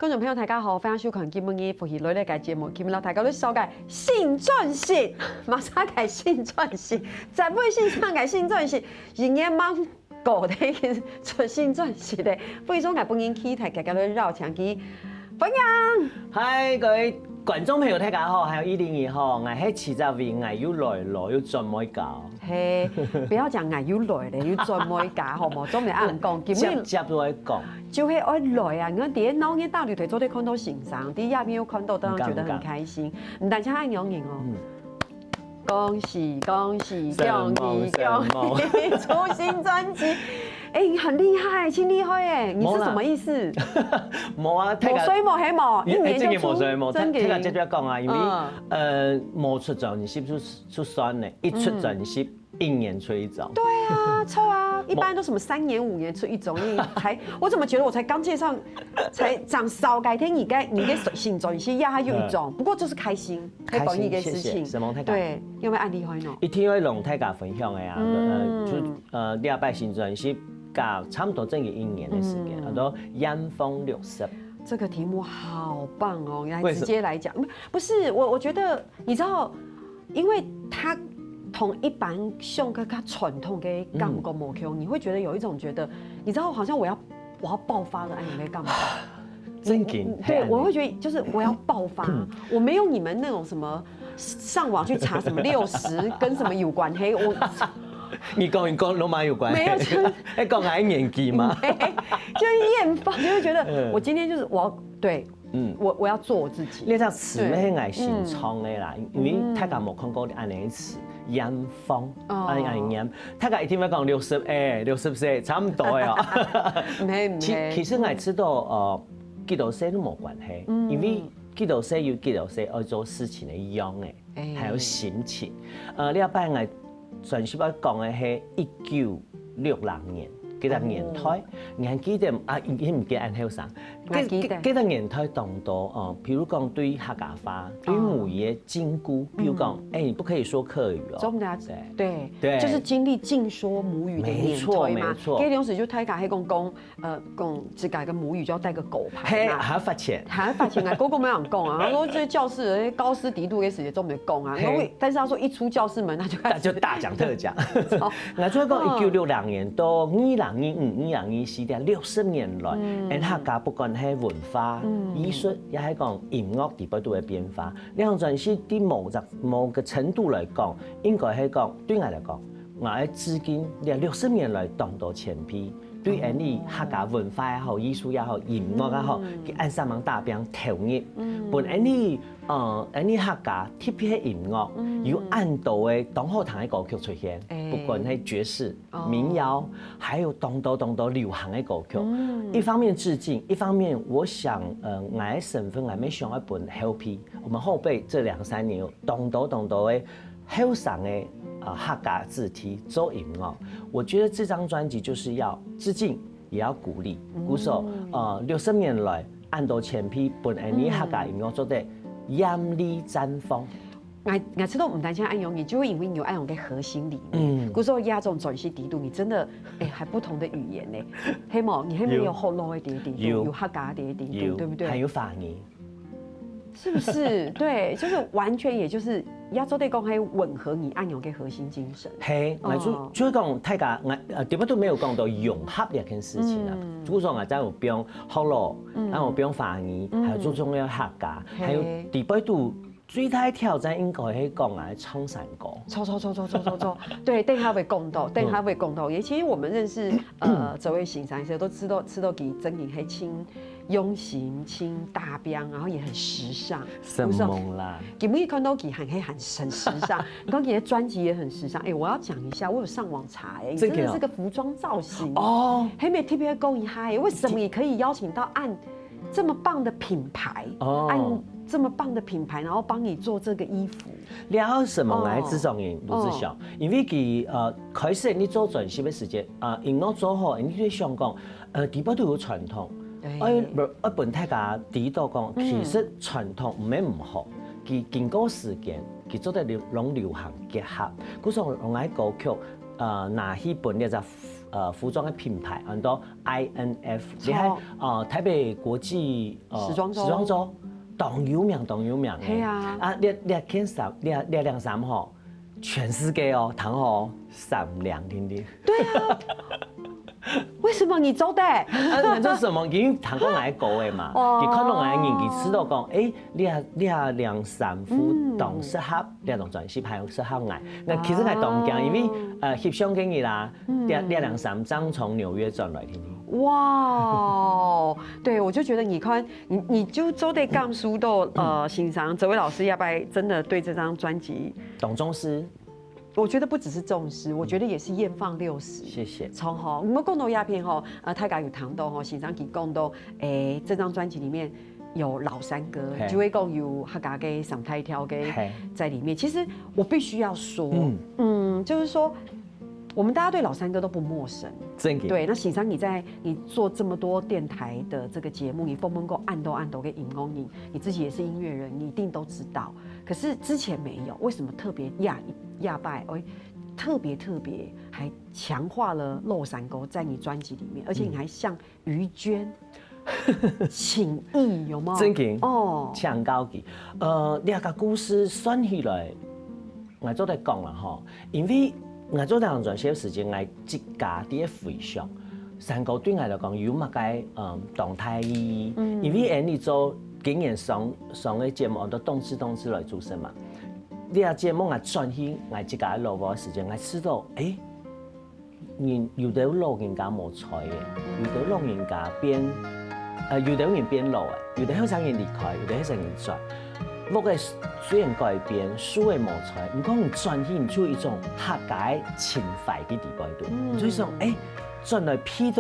觀眾朋友大家好，歡迎收看今日嘅福喜女呢個節目。今日大家都收介性轉型，馬上介性轉型，在微信上介性轉型，仍然芒果的出性轉型的，非常介本人起台，大家都繞場機分享。嗨，各位觀眾朋友大家好，還有102號，我係遲早為我又來了，又專門搞。嘿，不要講我又來了，又專門搞，好冇？總係按講，基本接都會講。就係愛來啊！我第一腦眼大條腿，昨天看到欣賞，第一面有看到，當然覺得很開心。唔單止按陽影哦，恭喜恭喜恭喜恭喜！出新專輯，哎，很厲害，挺厲害哎！你是什麼意思？冇啊，冇水冇黑冇，一年就出，真嘅。聽日即係講啊，因為冇出專輯出酸嘅，一出專輯1年出一種。對啊，臭啊！一般都什麼3年5年出一種，我怎麼覺得我才剛介紹，才講少改天你嘅新專輯呀，又一種，不過就是開心，可以講一個事情。對，有沒有案例可以呢？一天可以同大家分享嘅啊，禮拜新專輯搞差唔多整個1年嘅時間，叫做巖風60。這個題目好棒哦！來直接來講，不是我覺得你知道，因為他同一般上個較傳統嘅感覺無同，你會覺得有一種覺得，你知道好像我要爆發了，哎，你在幹嘛？正經，對，我會覺得就是我要爆發，我沒有你們那種什麼上網去查什麼60跟什麼有關係，我。你講羅馬有關係？沒有，就是你講係年紀嗎？就是厭煩，就會覺得我今天就是我要對，我要做我自己。呢隻詞咩係新創嘅啦，因為大家冇看過啲安尼詞，巖風，巖，大家一聽咪講60歲，差唔多嘅哦。其實我知道幾多歲都冇關係，因為幾多歲有幾多歲要做事情嘅樣嘅，還有心情。呢一班我專輯要講嘅係1960年，幾多年代，你還記得啊？你唔記得按後生？記得年代當多譬如講對客家話、對母語嘅禁錮，比如講，你不可以說客語哦。對，就是經歷禁說母語的年代嘛。沒錯。嗰陣時就睇下喺講只改個母語就要帶個狗牌嘛。還要罰錢。還要罰錢啊！個沒人講啊，說這教室高師敵對嘅時間都沒講啊。但是他說一出教室門，他就大講特講。我再講1960年到2025、2024嘅60年來，客家不管係文化、藝術，也係講音樂地不斷嘅變化。呢項專輯啲某個程度來講，應該係講對我嚟講，我喺至今呢60年來當到前輩，對人哋客家文化也好、藝術也好、音樂也好，佢按三網大邊投入，本人哋客家特別係音樂，有按到嘅當好聽嘅歌曲出現，不管係爵士、民謠，還有當多流行嘅歌曲。一方面致敬，一方面我想，我嘅身份我咪想一本後輩，我們後輩這2-3年有當多嘅後生嘅客家字體做音樂，我覺得這張專輯就是要致敬，也要鼓勵，鼓手60年來按到前輩本人哋客家音樂做得豔麗綻放。我知道唔單止按用，你就會因為你有按用嘅核心理念。古時候亞種轉型地度，你真的還不同的語言呢。希望你係咪有後來嘅地度，有客家嘅地度，對不對？還有法語，是不是？對，就是完全，也就是亞洲地講係吻合你按用嘅核心精神。係，我就講大家，我點解都沒有講到融合呢件事情啊？古時候我真有變學羅，然後變法語，還有最重要客家，還有地北度。最大挑戰應該係講啊，唱山歌。錯，對，等下會講到，也其實我們認識這位欣賞師都知道佢真係係輕用心、輕大標，然後也很時尚。什麼啦？基本看到佢很時尚，你看佢的專輯也很時尚。我要講一下，我有上網查，你真的是個服裝造型哦，還沒特別講一下，為什麼你可以邀請到按這麼棒的品牌按這麼棒的品牌，然後幫你做這個衣服。了什麼來自種人盧志祥，因為佢開始你做專輯嘅時間音樂做好，你對香港地北都有傳統，我本大家知道講，其實傳統唔係唔好，佢經過時間，佢做得攏流行結合，嗰種用喺歌曲拿起本呢就服装的品牌，很多 INF， 你睇台北国际时装周，當有名。係啊，你看兩衫吼，全世界哦，堂吼3兩天的。对啊。为什么你做的？那做什么？因为堂讲来讲的嘛，佢看到来人，佢知道讲，你兩衫褲當適合，你當全是排適合我。那其實係當驚，因為翕相給你啦，你兩衫張從紐約轉來聽聽。哇，对，我就觉得你看，你就做的甘肃的欣赏，这位老师要不要真的对这张专辑懂重视？我觉得不只是重视，我觉得也是艳放60。谢谢。从吼，我们共同鸦片吼，大家有谈到吼，欣赏给共同，这张专辑里面有老山歌，就会共有客家嘅上台跳嘅在里面。其实我必须要说，就是说。我们大家对老山歌都不陌生，对。那欣赏你做这么多电台的这个节目，你蹦够按都给引公你自己也是音乐人，你一定都知道。可是之前没有，为什么特别亚拜特别还强化了漏山歌在你专辑里面，而且你还向于娟请益，有吗？真嘅哦，强高级。你个故事算起来，我做在讲啦吼，因为。我做兩段小時間，我一家啲回想，山歌對我嚟講有乜嘅動態意義？因為你做經驗上嘅節目，都動詞來做什麼？呢個節目我轉去我一家錄播時間，我知道有啲老人家冇才嘅，有啲老人家有啲人變老嘅，有啲後生人離開，有啲後生人轉。我嘅雖然改變，書嘅冇才，唔講轉現出一種客家情懷嘅地步度，所以說轉來批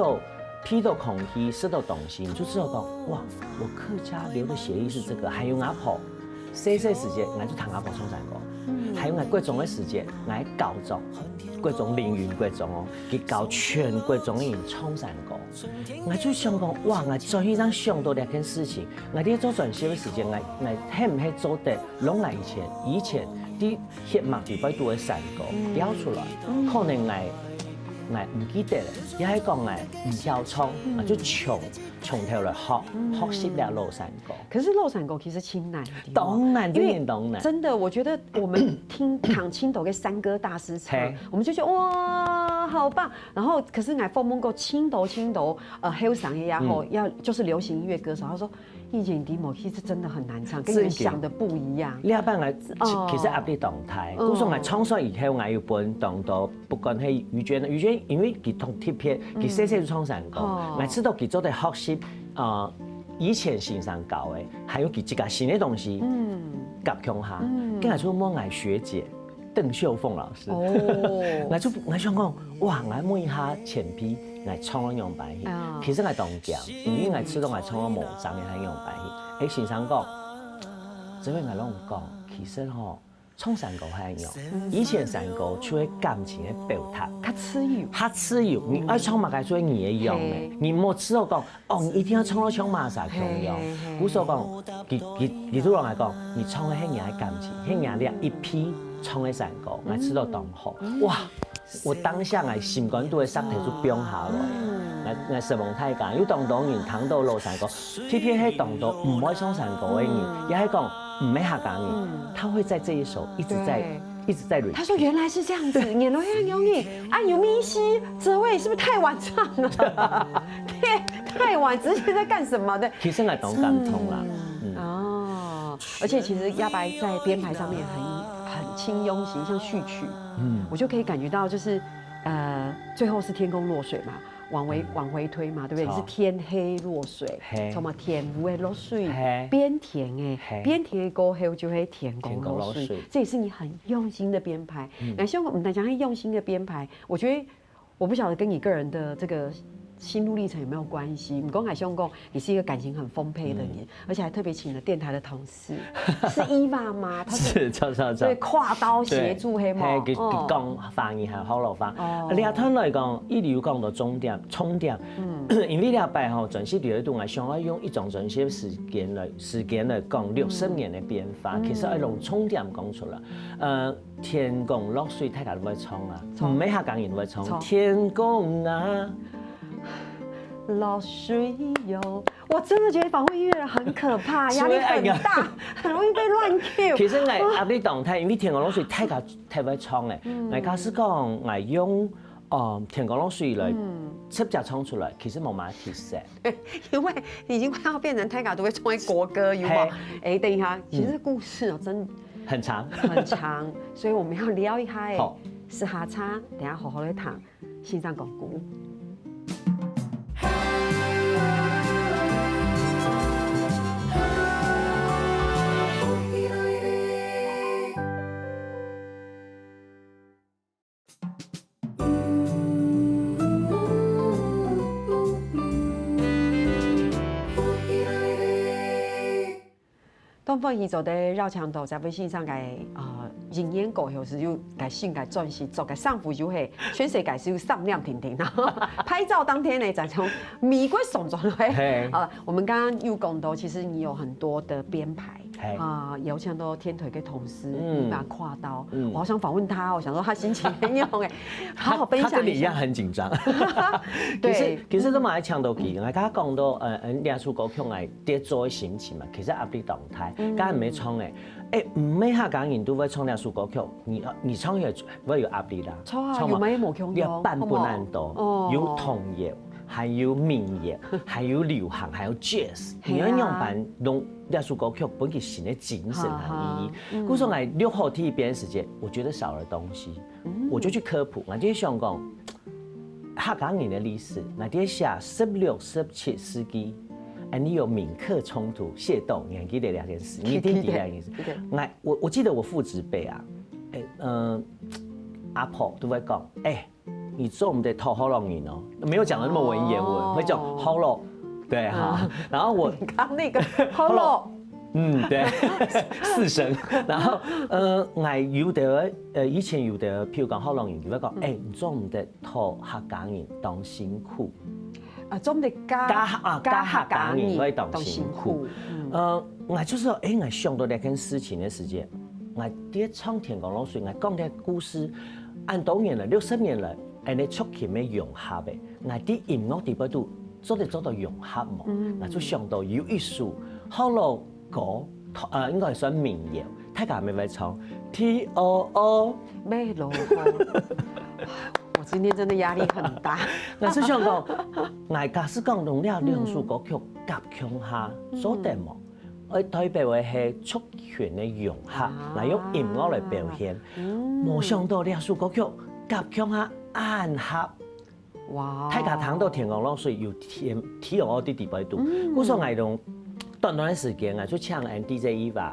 到空氣，吃到東西，你就知道講，哇，我客家留的血液是這個，還有阿婆，細時節我就彈阿婆唱山歌，還有我國中嘅時節，我喺高中，國中凌雲國中哦，佢教全國中嘅人唱山歌，我就想講，哇，我終於想到呢件事情，我啲做轉寫嘅時間，我係唔係做得攏來以前啲血脈地擺度嘅山歌標出來，可能我唔記得咧，也係講我唔曉唱，我就從頭來學習了漏山歌。可是漏山歌其實輕難，當然，真的，我覺得我們聽唐青頭嘅山歌大師唱，我們就覺得哇，好棒。然後可是我訪問過青頭後生嘅也好，就是流行音樂歌手，他說。以前啲某其實真的很難唱，跟你們想的不一樣。呢一班我其實壓啲動態，嗰時我唱上以後，我要搬動到，不管係於娟，因為佢同貼片，佢細就唱山歌，我知道佢做得學習，以前線上教嘅，還有佢自家新嘅東西，夾強下，跟住做摸藝學姐鄧秀鳳老師，我想講，哇，我摸一下前批。我唱咗用白戲，其實我當講，因為我知道我唱咗無3年係用白戲。先生講，這位我攏講，其實吼唱山歌係用，以前山歌出喺感情嘅表達，較自由，你愛唱乜嘅做你嘅用嘅，你冇知道講，你一定要唱到唱馬殺強用。古所講，佢都讓我講，你唱嘅係你嘅感情，係你嘅一批唱嘅山歌，我知道當好，哇！我當下我心肝都會塞提出飆下來，我實望太監，有當人聽到漏山歌，偏偏喺當到唔愛唱山歌嘅人，也係講唔係客家人，他會在這一首一直在 repeat。他說原來是這樣子，原來有你啊，有咪西，這位是不是太晚唱了？太晚，之前在幹什麼的？其實我懂感通啦。哦，而且其實亞白在編排上面很輕庸型，像序曲。我就可以感覺到，就是最後是天公落水嘛，往回推嘛，對不對？是天黑落水，從嘛天唔會落水，邊田邊田過後就會天公落水，這也是你很用心的編排。那希望我們大家很用心的編排，我覺得我不曉得跟你個人的這個心路历程有没有关系？不过海兄公，你是一个感情很丰沛的人，而且还特别请了电台的同事，是伊娃吗？他是，对，跨刀协助黑猫，佢講翻譯係好落翻。另一攤嚟講，醫療講到重點，因為呢排吼，全世界都係想要用一種全些時間嚟講60年的變化，其實係用重點講出來。天公落水，大家都會唱啊，唔係客家人會唱。天公啊，落水哟！我真的覺得訪問音樂人很可怕，壓力很大，很容易被亂 Q。其實我壓力動態，因為天公落水，大家特別唱嘅。我假使講我用天公落水嚟直接唱出來，其實冇乜特色。因為已經快要變成大家都會唱嘅國歌，有冇？哎，等一下，其實故事哦，真很長，所以我們要聊一下好，是哈叉，等下好好的談，欣賞廣告。东方宇宙的绕墙头在微信上嘅人演过后是有改性改转型，做改上浮就系全世界是有上亮婷婷，然后拍照当天呢，再从玫瑰送转来。好了，我们刚刚有讲到，其实你有很多的编排有像都天腿跟同事，你把跨刀，我好想访问他，我想说他心情很好哎，好好分享一下。他跟你一样很紧张。其實都買牆頭記，我家講到藝術歌曲係啲做嘅心情嘛，其實壓力動態，梗係唔係唱嘅。唔係客家人都會唱藝術歌曲，你唱也會有壓力啦。唱有咩冇強有半不難多，有童謠，還有民謠，還有流行，還有 jazz， 你要用版用藝術歌曲本佢新嘅精神和意義。故說我6號第一遍時間，我覺得少了東西，我就去科普，我就想講。客家人的歷史，那啲寫16、17世紀，你有闽客衝突、械鬥，你還記得兩件事？你一定記得兩件事。我記得我父執輩啊，阿婆都會講，你做我們的頭好容易哦，沒有講得那麼文言文，會講好咯，對哈。然後我剛那個好咯。對，4聲。然後我有的以前有的，譬如講好容易，佢會講，你做唔得托客家人當辛苦，做唔得加客家人會當辛苦。我就是我想到那件事情的時間，我啲唱天公落水，我講嘅故事，按多年了，60年了，你出現咩融合嘅，我啲音樂地方都做到融合嘛，我就想到有一首好咯。歌應該係算民謠，大家咪會唱 T.O.O. 咩路？我今天真的壓力很大。我是想講，我假使講用了兩首歌曲夾強下所得嘛，我代表嘅係族群嘅融合，嚟用音樂嚟表現。冇想到兩首歌曲夾強下暗合。哇！大家聽到天公落水有T.O.O. 啲地位度，故所我用。短短的時間啊，就唱 DJ Eva，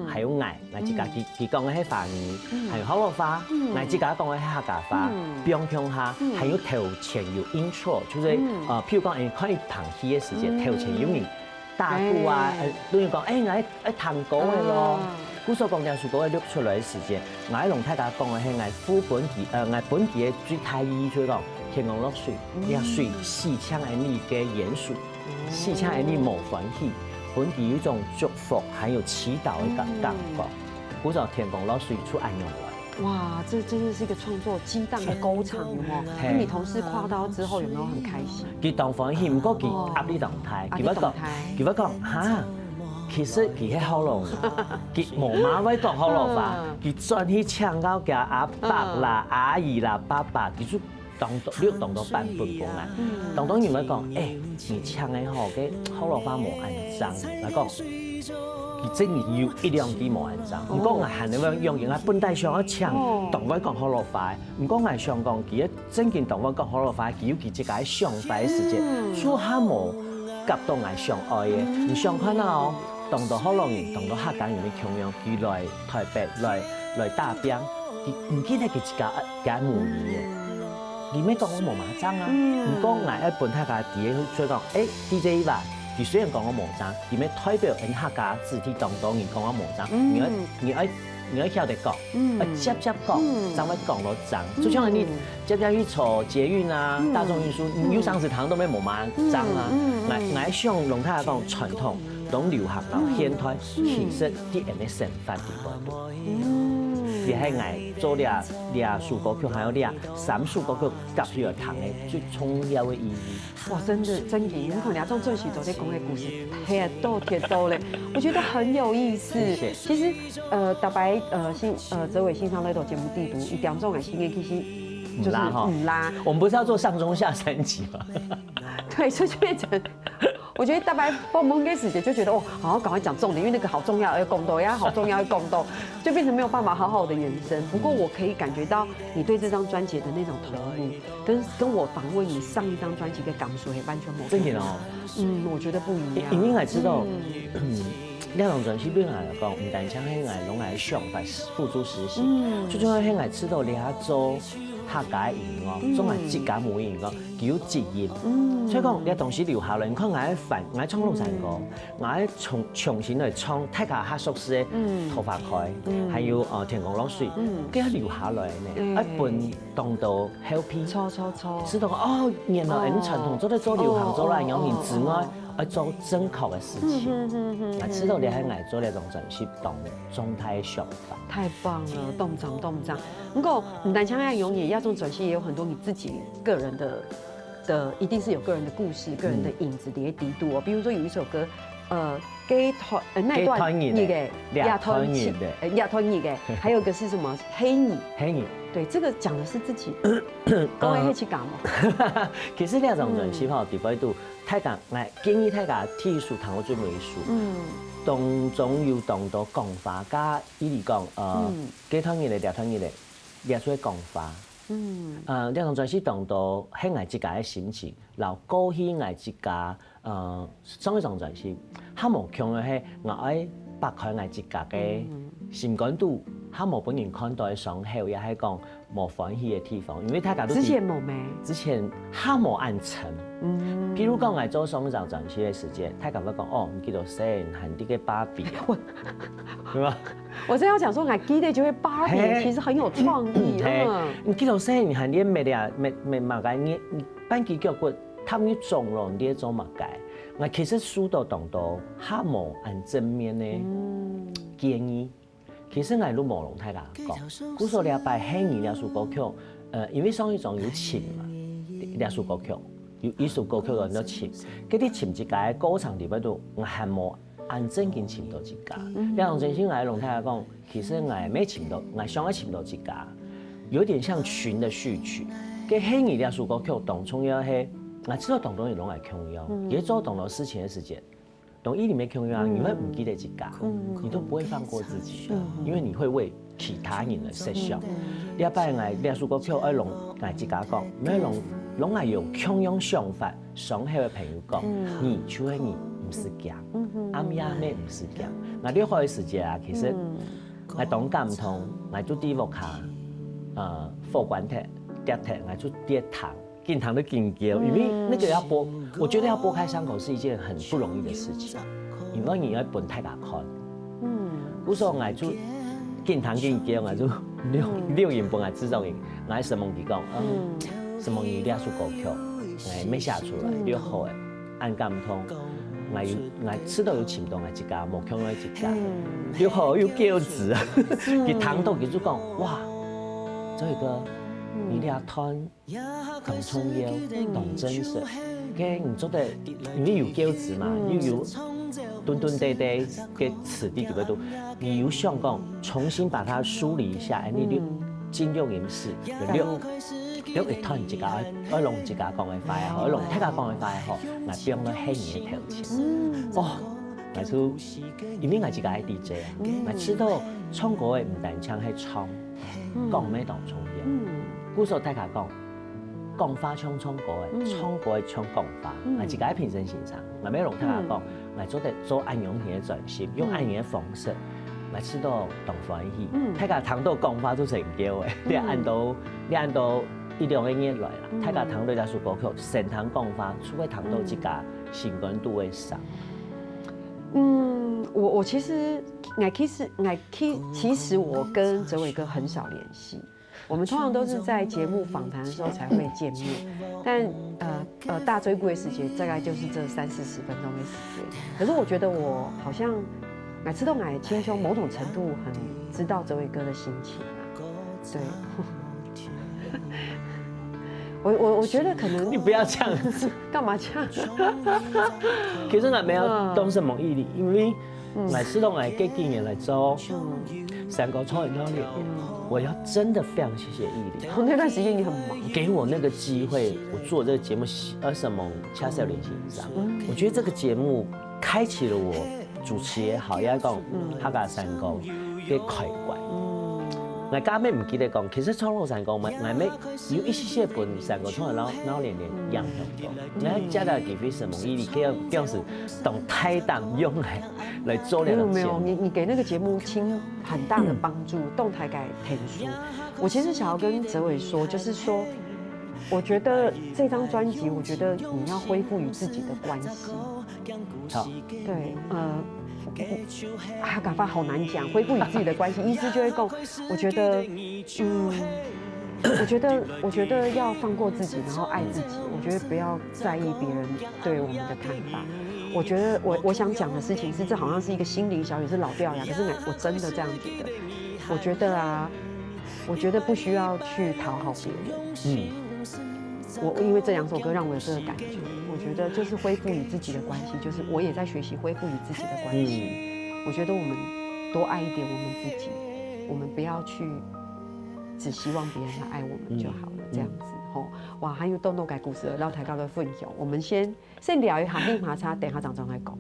還有我自家佢講嘅係華語，還有好樂話，我自家講嘅係客家話，標腔下，還有頭前有 intro，就是譬如講看一棚戲嘅時間，頭前有人打鼓啊，都要講我彈歌嘅咯。故所講嘅是嗰個錄出來嘅時間，我同大家講嘅係我副本地我本地嘅最大意義，所以講天公落水，要水四槍你嘅元素，四槍你模仿起。本地有一種祝福，還有祈禱的感覺，鼓掌天公落水出安用來。哇，這真的是一個創作激盪的歌唱，有冇？跟你同事跨刀之後，有沒有很開心？佢當歡喜，唔過佢壓力動態，佢講嚇，其實佢係好容易，佢冇馬會講好咯吧？佢專去唱到嘅阿伯啦、阿姨啦、爸爸，佢就。當到版本過來，當然會講，你唱嘅好嘅好樂話冇按章，我講，佢真係要一兩句冇按章。唔過我係你樣用型，我本地上一唱，當我講好樂話，唔過我想講佢一真件當我講好樂話，佢有佢自己上台嘅時間，所以佢冇夾到我上愛嘅。你想看到當到好容易，當到客家人嘅腔樣，佢來台北來打拼，佢唔記得佢自己母語嘅。你没讲我无麻将啊，唔讲我一本大家第一所以讲，DJ 伊吧，你虽然讲我无章，你没代表人客家肢体动作，你讲我无章，你要晓得讲，接讲，怎么讲到章？就像你接去坐捷运啊、大众运输，你有上次堂都没无麻章啊，我想龙太讲传统，懂流行然后现代，其实啲人嘅成分地方。你喺我做俩首歌曲，还有俩三首歌曲夹住嚟谈嘅最重要嘅意义。哇，真的，你看两种正许昨天讲的故事，太多嘞，我觉得很有意思。其实大白泽伟信上那套节目地图，一点钟嘅新嘅其实就是拉。我们不是要做上中下三集吗？对，所以就变成。我觉得大白帮我们开始就觉得哦，好好赶快讲重点，因为那个好重要，要共斗呀，好重要，要共斗，就变成没有办法好好的延伸。不过我可以感觉到你对这张专辑的那种投入，跟我访问你上一张专辑的感受也完全不一样。我觉得不一样。因为我知道，两张专辑对我来讲，唔单像喺我拢来想法付诸实行，最重要係我知道你喺做。客家嘅音樂，總係自家母音樂，叫節音。所以講，你同時留下來，你看我喺我喺唱老山歌，我喺重新嚟唱客家客屬師嘅頭髮開，還有天公落水，佢係留下來呢，一本當到 help。錯。知道哦，原來人傳統做得做流行做來有面之外，要做正確嘅事情。我知道你喺我做呢種專輯當狀態想法。太棒了，動長。不過唔單槍愛勇也亞洲轉型也有很多你自己個人的一定是有個人的故事、個人的影子疊底度哦。比如說有一首歌，給團那段你嘅亞團你嘅，還有一個是什麼黑你。對，這個講的是自己，講嘅係去講嘛。其實呢種專輯吼，地方度大家，我建議大家睇書睇我最美書。當中有當到講法，加伊嚟講，幾趟嘢嚟，兩趟嘢嚟，列出嚟講法。呢種專輯當到係我自家嘅心情，然後過去我自家上一種專輯，較無強嘅係我愛擘開我自家嘅情感度，較無本人看到嘅傷口，也係講無歡喜嘅地方，因為大家都之前冇咩，之前較無暗沉。譬如講，我做上一張專輯嘅時間，大家會講哦，唔記得寫係啲嘅芭比，對嗎？我真要講說，我記得就會芭比其實很有創意。唔記得寫係啲咩物解？你班機腳骨貪於縱容啲種物解，我其實書到當到較無按正面嘅建議。其實我都無同大家講，古時你阿拜輕易兩首歌曲，因為上一種有情嘛，兩首歌曲。有一首歌曲叫做琴，嗰啲琴一家歌唱地方度，我係冇按正經琴到一家。兩種真心來龍太太講，其實我係沒琴到，我想要琴到一家，有點像群的序曲。嗰輕易兩首歌曲當重要係，我知道當中係攏係重要，也做當到事情嘅時間，當一裡面重要，你會唔記得一家，你都不會放過自己，因為你會為其他人嚟設想。你一擺我兩首歌曲愛攏我自家講，唔係攏係用同樣想法、想起嘅朋友講，你除咗你唔是假，啱呀咩唔是假。我呢個時節啊，其實我當感通，我做啲屋下，貨管踢、跌踢，我做跌糖，見糖都見叫，因為那個要剝，我覺得要剝開傷口是一件很不容易的事情，因為你要本太大看，古時候我做見糖見叫，我做六人本來製造人，我喺什麼地講，什麼嘢兩首歌曲，我沒寫出來，你好誒，按感通。我知道有潛到我自家，冇強我自家，又好又驕子，佢談到佢就講哇，這個你倆團咁重要，咁真實，嘅你做得，因為有驕子嘛，又有敦敦地地嘅詞地嗰度，你有想講重新把它梳理一下，你金六銀四六一團自家，我攏自家講嘅快也好，我攏大家講嘅快也好，我變咗輕易嘅頭前。哦，我就因為我自家係 DJ 啊，我知道唱歌嘅唔單唱係唱，講咩當重要。古時候大家講花唱歌嘅，唱歌係唱講花，我自家喺平生欣賞，我咩攏大家講，我做按用型嘅轉型，用按型嘅方式。我知道當歡喜，大家談到講法都成叫嘅，你按到一两个月来啦，大家谈对家属歌曲，神堂讲法，除非谈到这个新闻度会上。我其实其实我跟哲伟哥很少联系，我们通常都是在节目访谈的时候才会见面。但大追龟的时间大概就是这30-40分钟的时间。可是我觉得我好像吃到千兄某种程度很知道哲伟哥的心情啊，对。我觉得可能你不要这样子，干嘛这样？其实我没有动什么毅力，因为每次都来给几年来做3个创业教练，我要真的非常谢谢毅力。那段时间你很忙，给我那个机会，我做这个节目20梦恰是要联系上。我觉得这个节目开启了我主持也好，也讲客家3个嘅开关。我家妹唔記得講，其實創樂山講咪，我妹有一些本3個創嘅老年人養很多。我家的幾位什麼毅力，可以表示懂太當用來做那個節目。沒有，你給那個節目輕很大的幫助，動態改填書。我其實想要跟哲偉說，就是說，我覺得這張專輯，我覺得你要恢復與自己的關係。好，對，感发好难讲，恢复与自己的关系，医师就会讲，我觉得要放过自己，然后爱自己。我觉得不要在意别人对我们的看法。我觉得我想讲的事情是，这好像是一个心灵小语，是老掉牙，可是我真的这样觉得。我觉得不需要去讨好别人。因为这2首歌让我有这个感觉，我觉得就是恢复与自己的关系，就是我也在学习恢复与自己的关系。我觉得我们多爱一点我们自己，我们不要去只希望别人来爱我们就好了，这样子。哇，还有豆豆改故事，然后抬高的分享，我们先聊一下命爬叉，等下长来讲。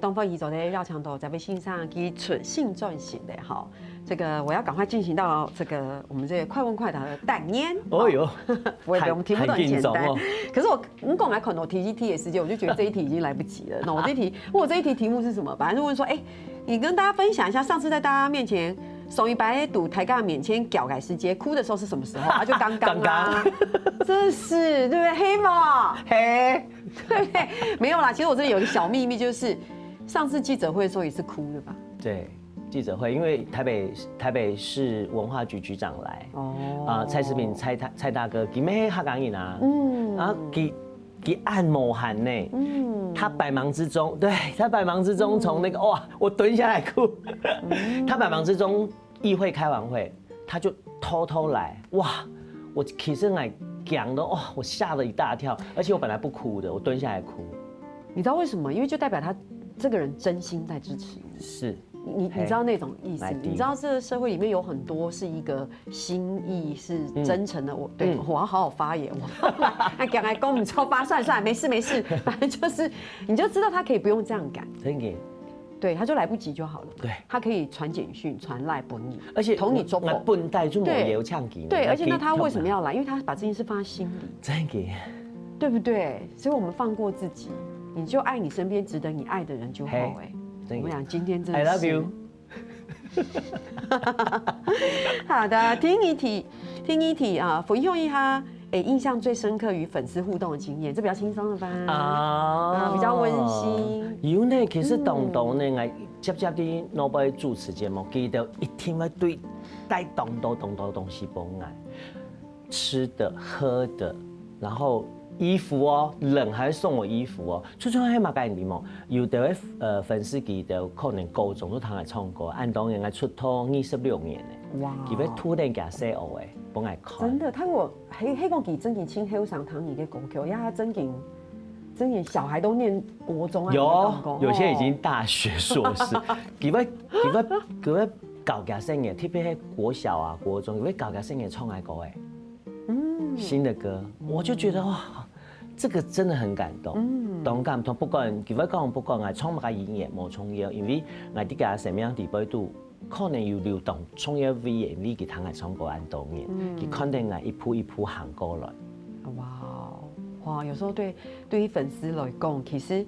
东方遗走的绕墙头在微信上给纯性撰写的哈，这个我要赶快进行到这个我们这个快问快答的单元。哦哟，我们题目都很简单，可是我讲来可能我提一题的时间，我就觉得这一题已经来不及了。那我这一题题目是什么？本来就问说，你跟大家分享一下上次在大家面前送一白赌抬杠免签搞改世界哭的时候是什么时候？就刚刚啊，真是对不对？黑嘛黑，对不对？没有啦，其实我这里有一个小秘密，就是上次记者会的时候也是哭的吧？对，记者会，因为台北市文化局局长来，蔡世平蔡大哥，他们客家人啊，然后他按摩喊呢，他百忙之中，对他百忙之中从那个哇，我蹲下来哭，他百忙之中议会开完会，他就偷偷来，哇，我起身来讲的哇，我吓了一大跳，而且我本来不哭的，我蹲下来哭，你知道为什么？因为就代表他这个人真心在支持你，是。你知道那种意思？你知道这个社会里面有很多是一个心意是真诚的。我要好好发言。我讲来公你超发，算了，没事，反正就是你就知道他可以不用这样赶，真的。对，他就来不及就好了。对，他可以传简讯、传赖本你，而且同你做我笨带就我也呛给。对，而且那他为什么要来？因为他把这件事放在心里，真的，对不对？所以我们放过自己，你就爱你身边值得你爱的人就好。我们俩今天真的是 I love you 好的，听一题啊，分享一下印象最深刻与粉丝互动的经验，这比较轻松的吧？比较温馨。有呢，其实东东呢，我接啲诺贝尔主持节目，记得一天要对带东多东西不爱，吃的、喝的，然后。衣服哦，冷还会送我衣服哦。最重要係乜嘢點哦？有啲粉絲記得可能高中都通嚟唱歌，按當人家出道26年咧。哇！佢要突然間寫我誒，幫我看。真的，他我迄個佢真係青黑上堂你嘅歌曲，因為他真係小孩都念國中啊。有些已經大學碩士，佢要教嘅聲嘅，特別係國小啊、國中，佢要教嘅聲嘅唱嘅歌誒。新的歌，我就覺得哇，这个真的很感动，动感动。不管佢要讲，不管我创乜嘢业冇创业，因为我啲家什么样地步都可能有流动创业位嘅，你佢通系创过很多年，佢肯定系一步一步行过来。哇，有时候对于粉丝来讲，其实，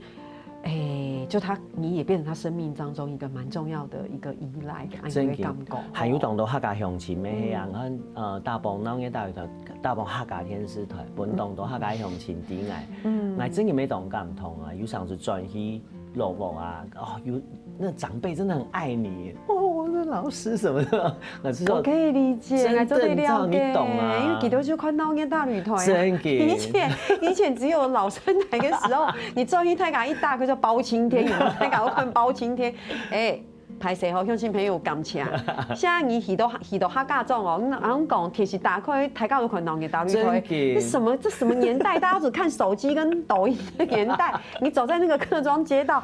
就你也变成他生命当中一个蛮重要的一个依赖，真嘅。还有当到客家乡亲咩样，大埔那嘅大埔客家电视台，本当到客家乡亲啲嗌，我真嘅没动感痛啊，有上次转去落幕啊，有那长辈真的很爱你，我的老师什么的，我可以理解，真的你懂啊，因为记得就看到那大旅团，真嘅，以前只有老生台的时候，你转去太港一大个叫包青天，有没有？太港我看包青天，拍摄好乡亲朋友感情，现在你去到客家种哦，人讲其实打开太港有看到嘅大旅团，这什么年代？大家只看手机跟抖音的年代，你走在那个客庄街道。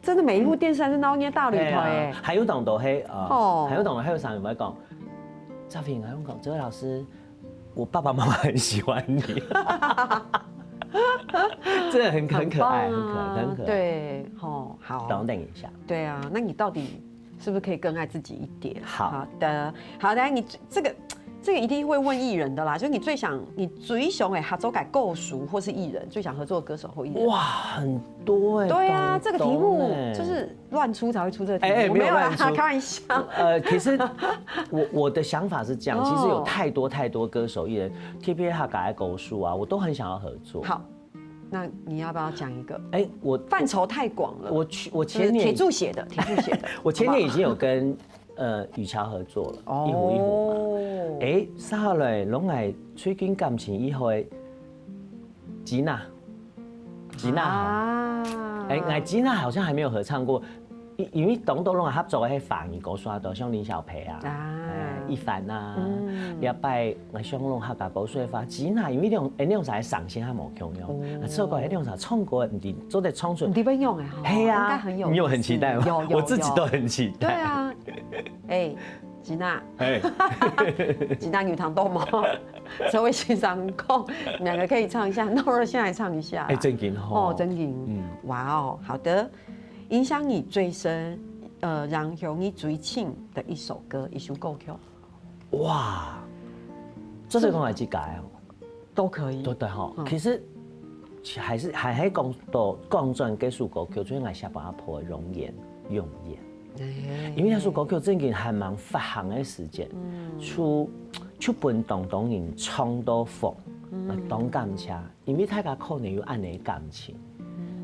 真的每一部电视还是闹那大旅团还有当到还有当到还有上面会讲，赵平还有讲，这位老师，我爸爸妈妈很喜欢你，真的很可爱，很可爱。对，好。等一下。对啊，那你到底是不是可以更爱自己一点？好的，你这个一定会问艺人的啦，就是你最想合作改构熟或是艺人最想合作的歌手或艺人？哇，很多对啊，这个题目就是乱出才会出这个题目，没有啦，开玩笑。其实我的想法是这样，其实有太多歌手艺人 ，TPA 他改构熟啊，我都很想要合作。好，那你要不要讲一个？我范畴太广了。我前年铁柱写的，我前年已经有跟雨乔合作了，一壶嘛。三下来拢系最近感情以后的吉娜好，吉娜好像还没有合唱过，因为当都拢系合作的法语歌手都像林小培啊，一凡啊，礼拜我想拢客家歌手发吉娜，因为那种啥上线还冇强用，错过那种啥唱歌唔知做得唱出，唔点用哈，系啊，应该很有，你有很期待吗？有，我自己都很期待。对啊，吉娜，吉娜女糖豆吗？这位欣赏控，两个可以唱一下，那我先来唱一下。真劲哦，真劲，哇哦，好的，影响你最深，让你最亲的一首歌，一首歌曲。哇，这是讲来几改哦，都可以，对哈。其实还喺讲转这首歌曲，最爱下把阿婆容颜用眼。因为那首歌曲真嘅还蛮发行的时间，出本当人唱到服，当感情，因为大家可能有按你感情，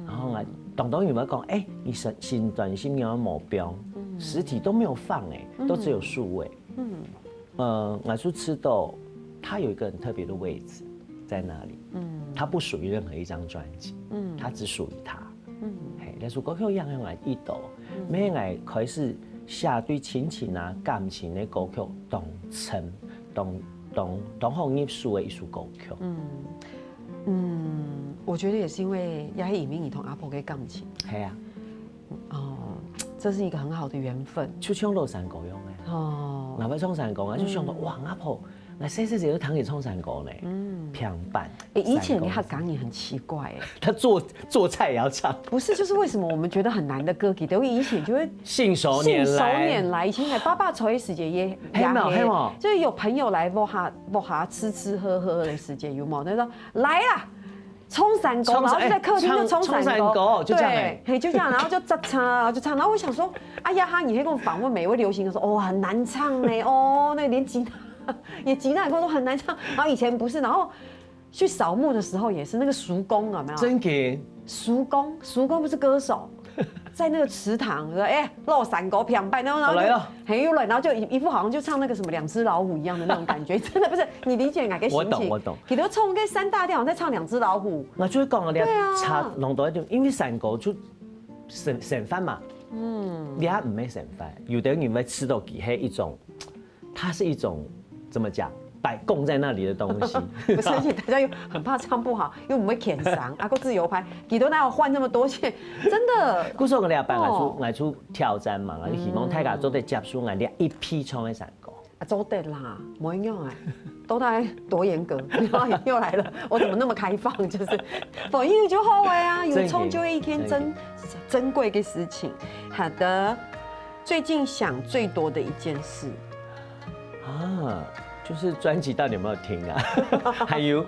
然后我当人要讲，你新短信有目标，实体都没有放都只有数位，我就知道它有一个很特别的位置在那里，它不属于任何一张专辑，它只属于它。那首歌曲一样用来一度，每个开始写对亲情啊、感情的歌曲，当好艺术的一首歌曲。我觉得也是因为也是因为你同阿婆嘅感情。系啊，这是一个很好的缘分。就唱落山歌用的，哪怕唱山歌啊，就想到哇，阿婆。那细都弹起唱山歌呢，平板。以前你港也很奇怪他做菜也要唱。不是，就是为什么我们觉得很难的歌，其实以前就会信手拈来。以前还爸爸抽的时间也就是有朋友来摸下吃喝的时间有冇？他说来啦。冲山歌，然后就在客厅就冲山歌，就这样就这样，然后就唱，然后我想说，哎呀哈，你还跟我访问每一位流行歌手，很难唱呢，那连吉他歌都很难唱。然后以前不是，然后去扫墓的时候也是那个叔公有没有？真嘅，叔公不是歌手，在那个祠堂说，落山歌平拜，然后就很有人，然后就一副好像就唱那个什么两只老虎一样的那种感觉，真的不是你理解哪个心情？我懂。其实唱个三大调，在唱两只老虎。我就会讲你差弄到一点，因为山歌就成饭嘛，你还唔係成饭，有的人会吃到其黑一种，它是一种。怎么讲？供在那里的东西，不是，而且大家又很怕唱不好，因为我们会舔伤，够自由拍，几多哪有换那么多钱？真的。故说我哋办来出挑战嘛，希望大家做得接受我哋一批唱的山歌。做得啦，冇影响都在多严格，又来了，我怎么那么开放？就是否英语就好哎啊，有冲就会一天珍贵的事情。好的，最近想最多的一件事啊，就是专辑到底有没有听啊？还有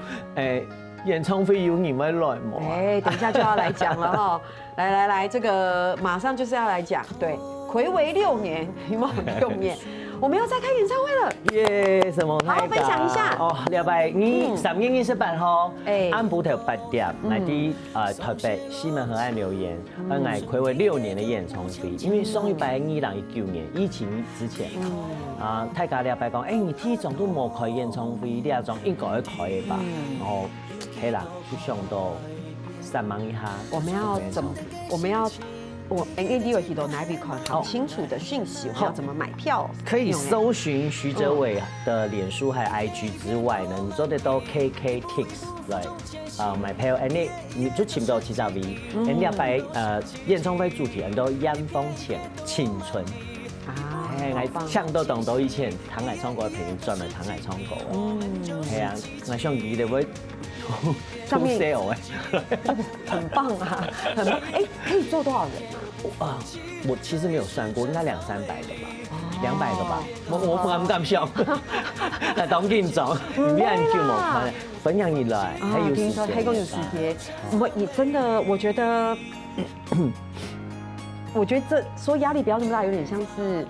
演唱会有你们来吗？等一下就要来讲了哈，来，这个马上就是要来讲，对，睽违6年，有没有6年？我们要再开演唱会了，耶！什么？好好分享一下哦。禮拜2、3月28號，按晡頭8點，來啲台北西門河岸留言，我睽違6年的演唱會，因為上一擺2019年疫情之前嘛，大家禮拜講，你體總都冇開演唱會，你阿種應該會開的吧？然後係啦，就上到3萬以下。我 NAD 有提到哪笔款好清楚的讯息，我们要怎么买票？可以搜寻徐哲伟的脸书还有 IG 之外呢，你做得到 KKTix 来买票，你就请到70位，你要摆演唱会主题很多烟风前青春啊，我唱到懂到以前唐爱唱歌的朋友专门唐爱唱歌，系啊，我想你哋会。上面很棒啊，很棒！可以坐多少人啊？我其实没有算过，应该200-300个吧，200个吧。我唔敢想，那当紧张，你按叫我分享你来，还有听说黑公有时间，你真的，我觉得这说压力不要那么大，有点像是。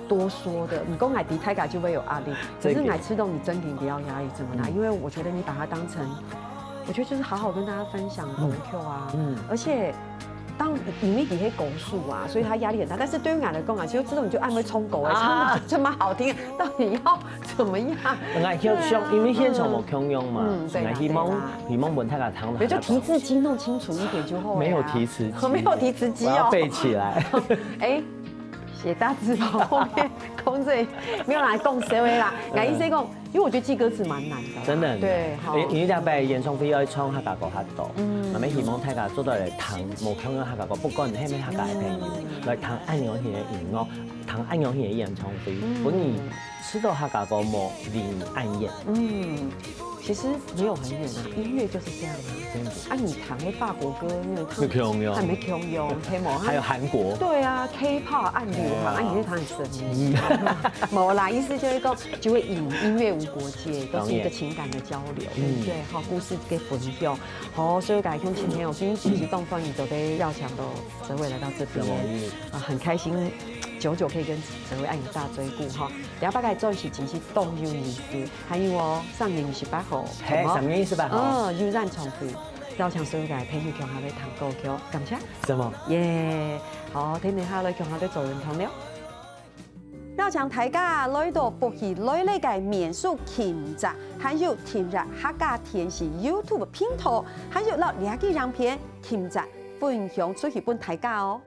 多说的，你讲爱迪泰嘎就会有压力，可是爱吃东你真的不要压力这么大，因为我觉得你把它当成，我觉得就是好好跟大家分享狗 Q 啊，而且当里面底下狗数啊，所以他压力很大。但是对于俺来讲啊，其实这种就按会冲狗唱的这么好听，到底要怎么样？俺因为现场冇强用嘛，俺希望问大家听。也就提字机弄清楚一点就好了。没有提词机，没有提词机哦，背起来。写大字报后面空着没有来供谁为啦？来意思讲，因为我觉得记歌词蛮难的，真的对。因为礼拜演唱会要唱客家歌較多，慢慢希望大家做到嚟彈無腔嘅客家歌，不管係咩客家嘅朋友來彈安陽縣嘅音樂，彈安陽縣嘅演唱會，本而知道客家歌冇離安遠。其实没有很远啊，音乐就是这样啊。你弹的法国歌，因为他还没强用，还有韩国。对啊 ，K-pop 按流行，你会弹很神秘。冇啦，意思就是讲，就会引音乐无国界，都是一个情感的交流，对，好故事给分享。好，所以改天今天我今天激动欢迎都被耀强都哲伟来到这边，很开心。久可以跟哲伟爱你大追顾哈，等下大概做一起真是动有意思，还有3月28號，3月28號，悠然重飛，邀請所有嘅朋友共下嚟談歌曲，感謝。什麼？耶！好，聽你下嚟共下嚟做人堂了。邀請大家來到福喜來嚟嘅民宿琴宅，還有聽日客家電視 YouTube 頻道，還有落2個影片琴宅分享出去俾大家哦。